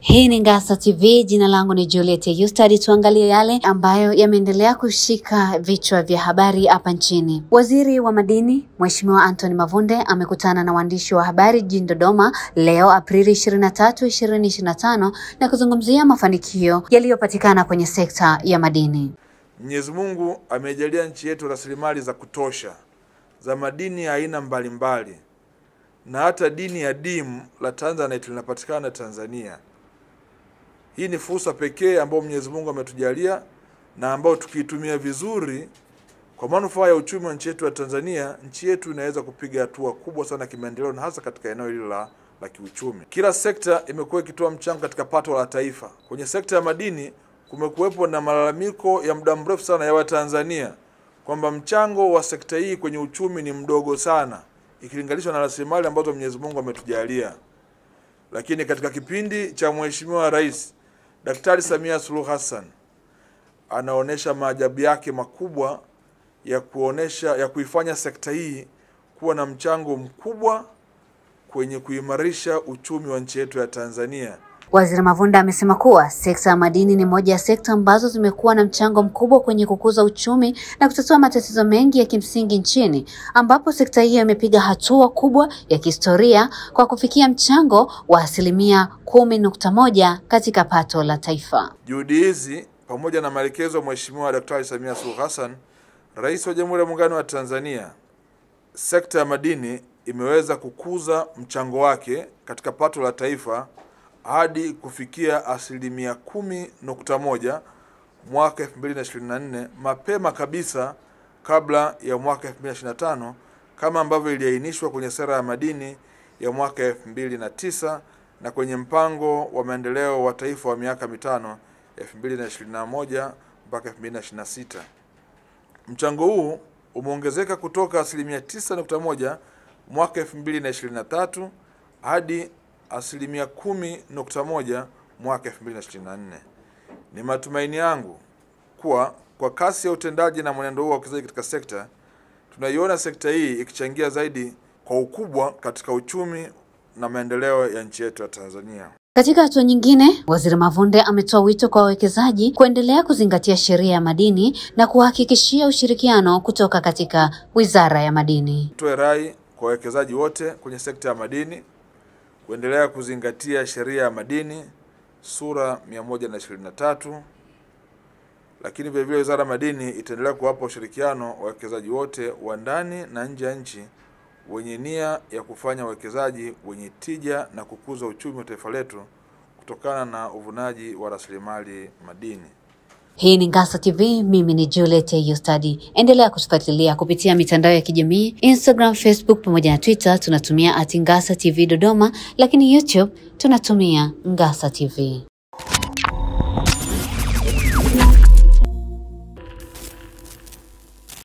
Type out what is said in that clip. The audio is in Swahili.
Hii ni Ngasa TV, jina langu ni Juliet Yustadi. Tuangalie yale ambayo yameendelea kushika vichwa vya habari hapa nchini. Waziri wa Madini, Mheshimiwa Anthony Mavunde amekutana na waandishi wa habari jijini Dodoma leo Aprili 23, 2025 na kuzungumzia mafanikio yaliyopatikana kwenye sekta ya madini. Mwenyezi Mungu amejalia nchi yetu rasilimali za kutosha za madini aina mbalimbali, na hata dini ya dimu la Tanzanite linapatikana Tanzania. Hii ni fursa pekee ambayo Mwenyezi Mungu ametujalia na ambayo tukiitumia vizuri kwa manufaa ya uchumi wa nchi yetu ya Tanzania, nchi yetu inaweza kupiga hatua kubwa sana kimaendeleo, na hasa katika eneo hili la kiuchumi. Kila sekta imekuwa ikitoa mchango katika pato la taifa. Kwenye sekta ya madini kumekuwepo na malalamiko ya muda mrefu sana ya Watanzania kwamba mchango wa sekta hii kwenye uchumi ni mdogo sana ikilinganishwa na rasilimali ambazo Mwenyezi Mungu ametujalia. Lakini katika kipindi cha Mheshimiwa Rais Daktari Samia Suluhu Hassan anaonesha maajabu yake makubwa ya kuifanya sekta hii kuwa na mchango mkubwa kwenye kuimarisha uchumi wa nchi yetu ya Tanzania. Waziri Mavunde amesema kuwa sekta ya madini ni moja ya sekta ambazo zimekuwa na mchango mkubwa kwenye kukuza uchumi na kutatua matatizo mengi ya kimsingi nchini, ambapo sekta hiyo imepiga hatua kubwa ya kihistoria kwa kufikia mchango wa 10.1% katika pato la taifa. Juhudi hizi pamoja na maelekezo ya Mheshimiwa Daktari Samia Suluhu Hassan, Rais wa Jamhuri ya Muungano wa Tanzania, sekta ya madini imeweza kukuza mchango wake katika pato la taifa hadi kufikia 10.1% mwaka 2024, mapema kabisa kabla ya mwaka 2025 kama ambavyo iliainishwa kwenye sera ya madini ya mwaka 2009 na kwenye mpango wa maendeleo wa taifa wa miaka mitano 2021 mpaka 2026. Mchango huu umeongezeka kutoka 9.1% mwaka 2023 hadi 10.1% mwaka 2024. Ni matumaini yangu kuwa kwa kasi ya utendaji na mwenendo huu wa uwekezaji katika sekta, tunaiona sekta hii ikichangia zaidi kwa ukubwa katika uchumi na maendeleo ya nchi yetu ya Tanzania. Katika hatua nyingine, Waziri Mavunde ametoa wito kwa wawekezaji kuendelea kuzingatia sheria ya madini na kuhakikishia ushirikiano kutoka katika Wizara ya Madini. Toe rai kwa wawekezaji wote kwenye sekta ya madini kuendelea kuzingatia sheria ya madini sura 123, lakini vile vile Wizara ya Madini itaendelea kuwapa ushirikiano wawekezaji wote wa ndani na nje ya nchi wenye nia ya kufanya uwekezaji wenye tija na kukuza uchumi wa taifa letu kutokana na uvunaji wa rasilimali madini. Hii ni Ngasa TV, mimi ni Juliet Yustadi. Endelea kutufuatilia kupitia mitandao ya kijamii, Instagram, Facebook pamoja na Twitter tunatumia @Ngasa TV Dodoma, lakini YouTube tunatumia Ngasa TV.